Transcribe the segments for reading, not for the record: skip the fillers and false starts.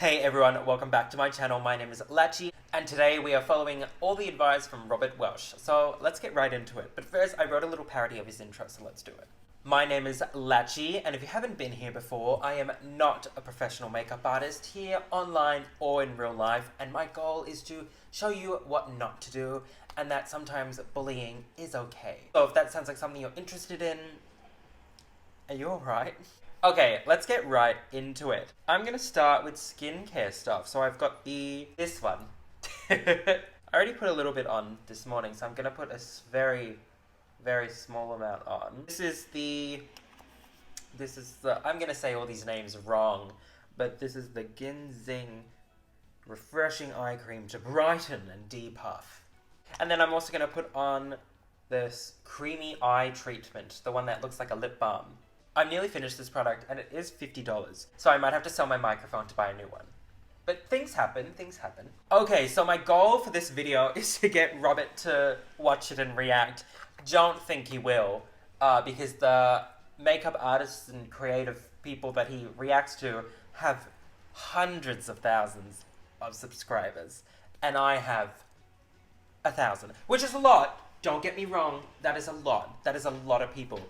Hey everyone, welcome back to my channel. My name is Latchie, and today we are following all the advice from Robert Welsh. So let's get right into it. But first, I wrote a little parody of his intro, so let's do it. My name is Latchie, and if you haven't been here before, I am not a professional makeup artist here, online, or in real life, and my goal is to show you what not to do, and that sometimes bullying is okay. So if that sounds like something you're interested in, are you alright? Okay, let's get right into it. I'm gonna start with skincare stuff. So I've got this one. I already put a little bit on this morning, so I'm gonna put a very, very small amount on. This is the, I'm gonna say all these names wrong, but this is the Ginzing Refreshing Eye Cream to brighten and depuff. And then I'm also gonna put on this creamy eye treatment, the one that looks like a lip balm. I've nearly finished this product and it is $50, so I might have to sell my microphone to buy a new one. But things happen, things happen. Okay, so my goal for this video is to get Robert to watch it and react. Don't think he will, because the makeup artists and creative people that he reacts to have hundreds of thousands of subscribers, and I have 1,000, which is a lot. Don't get me wrong, that is a lot. That is a lot of people.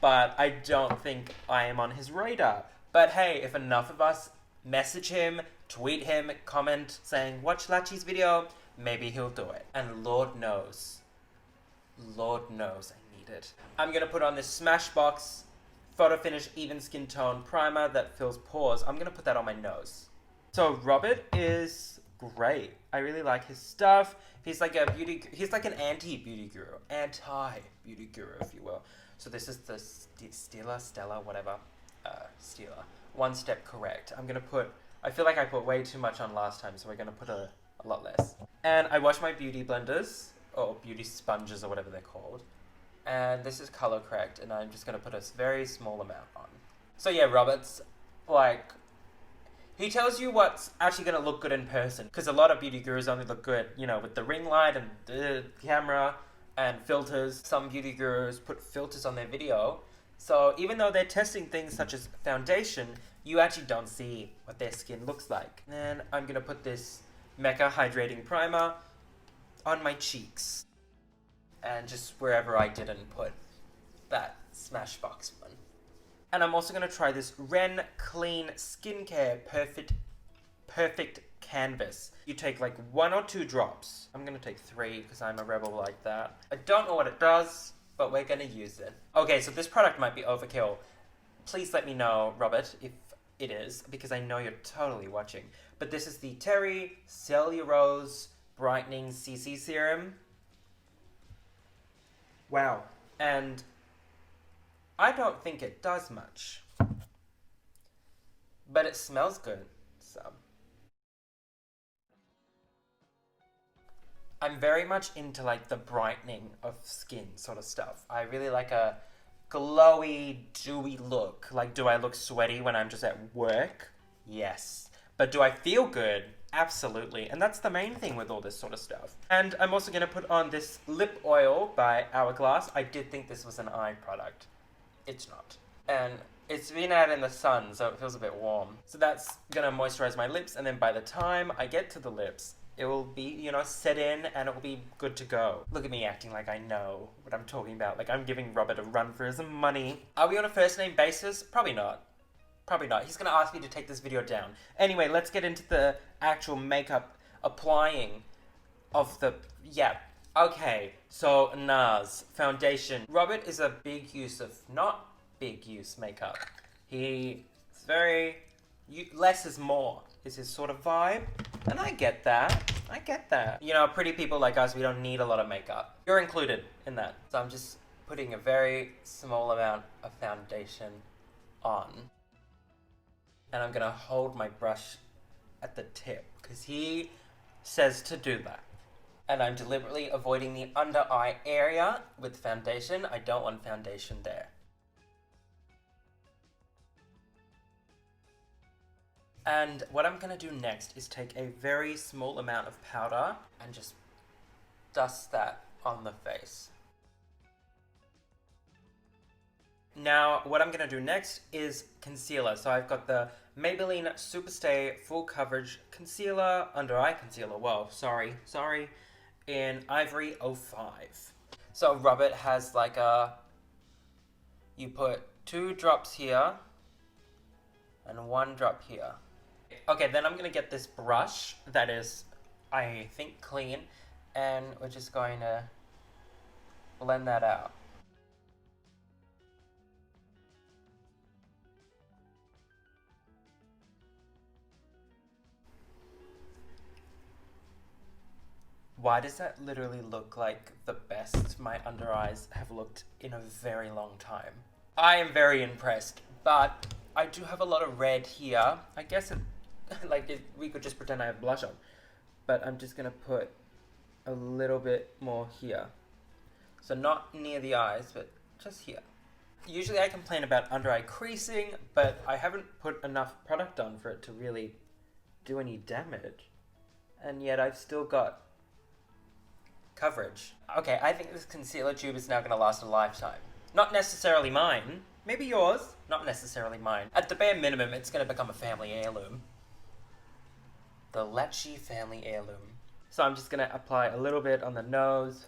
But I don't think I am on his radar. But hey, if enough of us message him, tweet him, comment saying, watch Latchie's video, maybe he'll do it. And Lord knows I need it. I'm gonna put on this Smashbox Photo Finish Even Skin Tone Primer that fills pores. I'm gonna put that on my nose. So Robert is great. I really like his stuff. He's like he's like an anti-beauty guru, if you will. So this is the Stella, whatever, Stella. One Step Correct. I feel like I put way too much on last time, so we're gonna put a lot less. And I wash my beauty blenders, or beauty sponges, or whatever they're called. And this is color correct, and I'm just gonna put a very small amount on. So yeah, Robert's, like, he tells you what's actually gonna look good in person, because a lot of beauty gurus only look good, you know, with the ring light and the camera, and filters. Some beauty gurus put filters on their video, so even though they're testing things such as foundation, you actually don't see what their skin looks like. And then I'm gonna put this Mecca Hydrating Primer on my cheeks, and just wherever I didn't put that Smashbox one. And I'm also gonna try this Ren Clean Skincare Perfect Canvas. You take like 1 or 2 drops. I'm gonna take 3 because I'm a rebel like that. I don't know what it does, but we're gonna use it. Okay, so this product might be overkill. Please let me know, Robert, if it is, because I know you're totally watching. But this is the Terry Cellulose Brightening CC Serum. Wow. And I don't think it does much, but it smells good, so. I'm very much into like the brightening of skin sort of stuff. I really like a glowy, dewy look. Like, do I look sweaty when I'm just at work? Yes. But do I feel good? Absolutely. And that's the main thing with all this sort of stuff. And I'm also going to put on this lip oil by Hourglass. I did think this was an eye product. It's not. And it's been out in the sun, so it feels a bit warm. So that's gonna moisturize my lips, and then by the time I get to the lips, it will be, you know, set in, and it will be good to go. Look at me acting like I know what I'm talking about. Like I'm giving Robert a run for his money. Are we on a first name basis? Probably not. Probably not. He's gonna ask me to take this video down. Anyway, let's get into the actual makeup applying of the, yeah. Okay, so NARS, foundation. Robert is a big use of, not big use makeup. He's very, less is more is his sort of vibe. And I get that. I get that. You know, pretty people like us, we don't need a lot of makeup. You're included in that. So I'm just putting a very small amount of foundation on. And I'm gonna hold my brush at the tip, because he says to do that. And I'm deliberately avoiding the under eye area with foundation. I don't want foundation there. And what I'm gonna do next is take a very small amount of powder and just dust that on the face. Now, what I'm going to do next is concealer. So I've got the Maybelline Superstay Full Coverage Concealer, Under Eye Concealer, whoa, sorry, in Ivory 05. So Robert has like you put 2 drops here and 1 drop here. Okay, then I'm going to get this brush that is, I think, clean, and we're just going to blend that out. Why does that literally look like the best my under eyes have looked in a very long time? I am very impressed, but I do have a lot of red here. I guess we could just pretend I have blush on, but I'm just gonna put a little bit more here. So not near the eyes, but just here. Usually I complain about under eye creasing, but I haven't put enough product on for it to really do any damage. And yet I've still got coverage. Okay, I think this concealer tube is now going to last a lifetime. Not necessarily mine. Maybe yours. Not necessarily mine. At the bare minimum, it's going to become a family heirloom. The Latchie family heirloom. So I'm just going to apply a little bit on the nose.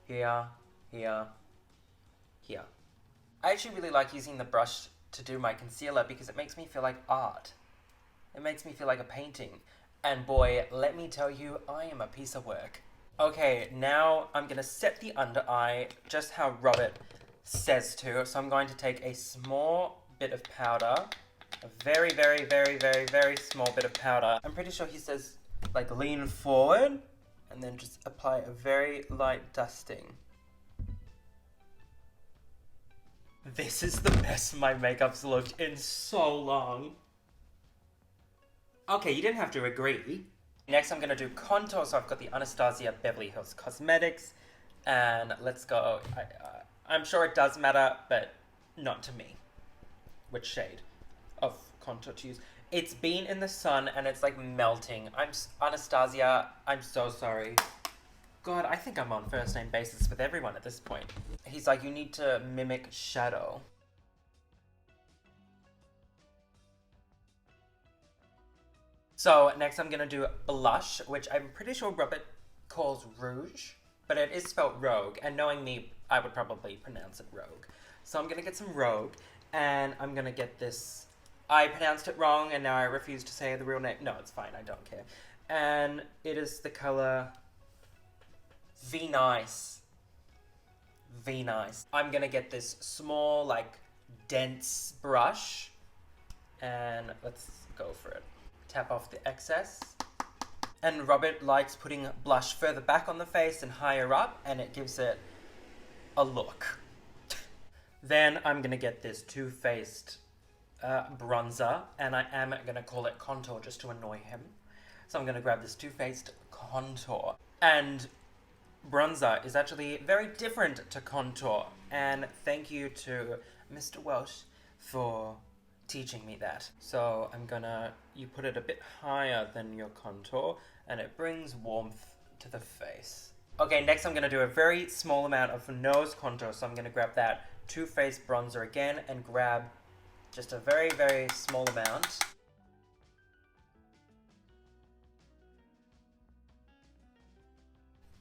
Here, here, here. I actually really like using the brush to do my concealer because it makes me feel like art. It makes me feel like a painting. And boy, let me tell you, I am a piece of work. Okay, now I'm going to set the under eye just how Robert says to. So I'm going to take a small bit of powder. A very, very, very, very, very small bit of powder. I'm pretty sure he says, like, lean forward. And then just apply a very light dusting. This is the best my makeup's looked in so long. Okay, you didn't have to agree. Next, I'm going to do contour. So I've got the Anastasia Beverly Hills Cosmetics. And let's go. I'm sure it does matter, but not to me. Which shade of contour to use? It's been in the sun and it's like melting. Anastasia, I'm so sorry. God, I think I'm on first name basis with everyone at this point. He's like, you need to mimic shadow. So next I'm going to do blush, which I'm pretty sure Robert calls rouge, but it is spelled rogue, and knowing me, I would probably pronounce it rogue. So I'm going to get some rogue, and I'm going to get this. I pronounced it wrong, and now I refuse to say the real name. No, it's fine, I don't care. And it is the color V Nice. V Nice. I'm going to get this small, like, dense brush, and let's go for it. Tap off the excess. And Robert likes putting blush further back on the face and higher up, and it gives it a look. Then I'm going to get this Too Faced bronzer, and I am going to call it contour just to annoy him. So I'm going to grab this Too Faced contour. And bronzer is actually very different to contour, and thank you to Mr. Welsh for teaching me that. So I'm gonna, you put it a bit higher than your contour and it brings warmth to the face. Okay, next I'm gonna do a very small amount of nose contour. So I'm gonna grab that Too Faced bronzer again and grab just a very, very small amount.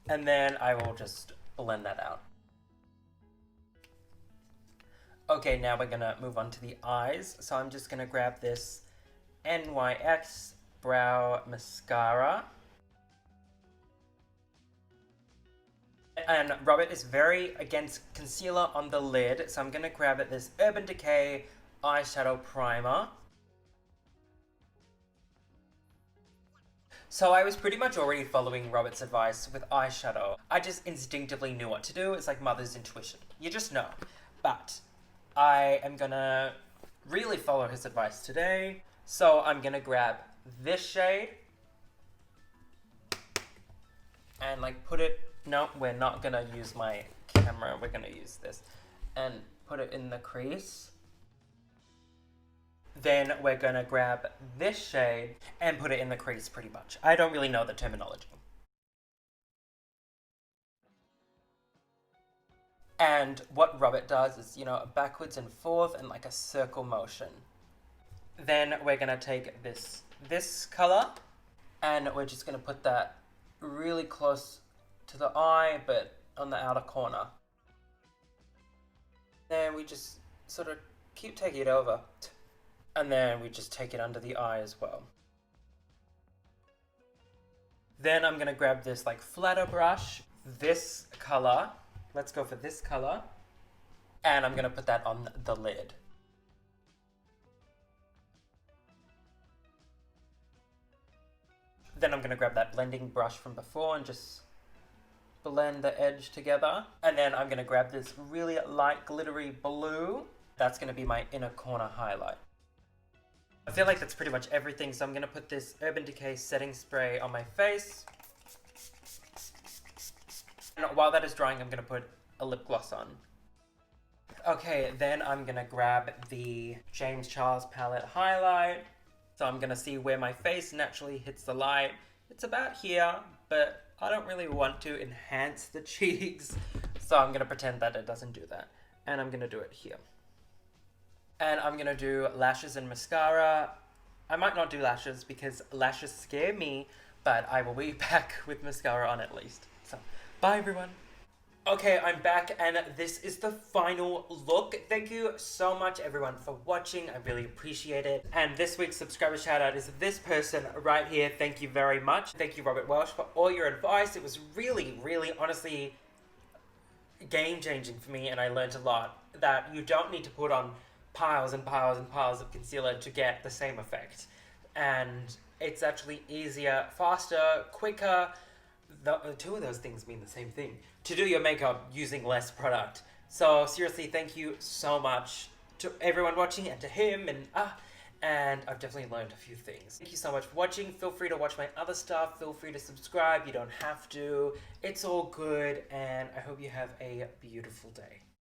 And then I will just blend that out. Okay, now we're gonna move on to the eyes. So I'm just gonna grab this NYX Brow Mascara. And Robert is very against concealer on the lid, so I'm gonna grab it this Urban Decay Eyeshadow Primer. So I was pretty much already following Robert's advice with eyeshadow. I just instinctively knew what to do. It's like mother's intuition. You just know. But I am gonna really follow his advice today. So I'm gonna grab this shade and like put it, no, we're not gonna use my camera, we're gonna use this, and put it in the crease. Then we're gonna grab this shade and put it in the crease pretty much. I don't really know the terminology. And what Robert does is, backwards and forth and like a circle motion. Then we're going to take this color and we're just going to put that really close to the eye, but on the outer corner. Then we just sort of keep taking it over. And then we just take it under the eye as well. Then I'm going to grab this like flatter brush, this color. Let's go for this color. And I'm going to put that on the lid. Then I'm going to grab that blending brush from before and just blend the edge together. And then I'm going to grab this really light glittery blue. That's going to be my inner corner highlight. I feel like that's pretty much everything, so I'm going to put this Urban Decay setting spray on my face. And while that is drying, I'm going to put a lip gloss on. Okay, then I'm going to grab the James Charles palette highlight. So I'm going to see where my face naturally hits the light. It's about here, but I don't really want to enhance the cheeks. So I'm going to pretend that it doesn't do that. And I'm going to do it here. And I'm going to do lashes and mascara. I might not do lashes because lashes scare me, but I will be back with mascara on at least. So, bye everyone. Okay, I'm back and this is the final look. Thank you so much everyone for watching. I really appreciate it. And this week's subscriber shout out is this person right here. Thank you very much. Thank you, Robert Welsh, for all your advice. It was really, really, honestly game-changing for me, and I learned a lot that you don't need to put on piles and piles and piles of concealer to get the same effect. And it's actually easier, faster, quicker. The two of those things mean the same thing. To do your makeup using less product. So seriously, thank you so much to everyone watching and to him and I've definitely learned a few things. Thank you so much for watching. Feel free to watch my other stuff. Feel free to subscribe. You don't have to. It's all good and I hope you have a beautiful day.